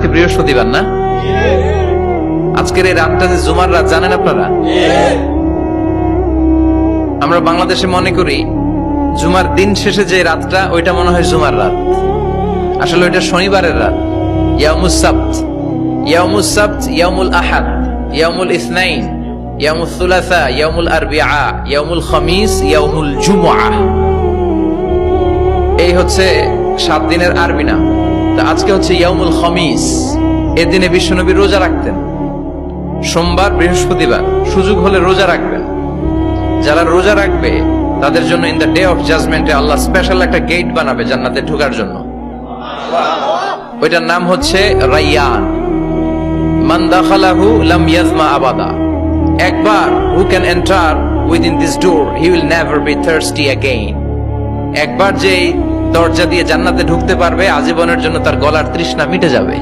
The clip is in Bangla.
আজকে বৃহস্পতিবার না? আজকের এই রাতটা যে জুমার রাত জানেন আপনারা? আমরা বাংলাদেশে মনে করি জুমার দিন শেষে যে রাতটা ওইটা মনে হয় জুমার রাত, আসলে ওইটা শনিবারের রাত। ইয়াউমুস সাবত, ইয়াউমুস সাবত, ইয়াউমুল আহাদ, ইয়াউমুল ইসনাইন, ইয়াউমুল সুলাসা, ইয়াউমুল আরবিআ, ইয়াউমুল খামিস, ইয়াউমুল জুমআ। এই হচ্ছে 7 দিনের আরবি নাম। তা আজকে হচ্ছে ইয়াউমুল খামিস। এই দিনে বিশ্বনবী রোজা রাখতেন, সোমবার বৃহস্পতিবার সুযোগ হলে রোজা রাখবেন। যারা রোজা রাখবে তাদের জন্য ইন দ্য ডে অফ জাজমেন্টে আল্লাহ স্পেশাল একটা গেট বানাবে জান্নাতে ঢোকার জন্য। ওইটার নাম হচ্ছে রাইয়ান। মান দাখালাহু লাম ইয়াজমা আবাদা। একবার who can enter within this door he will never be thirsty again. একবার যে দরজা দিয়ে জান্নাতে ঢুকতে পারবে আজীবনের জন্য তার গলার তৃষ্ণা মিটে যাবে।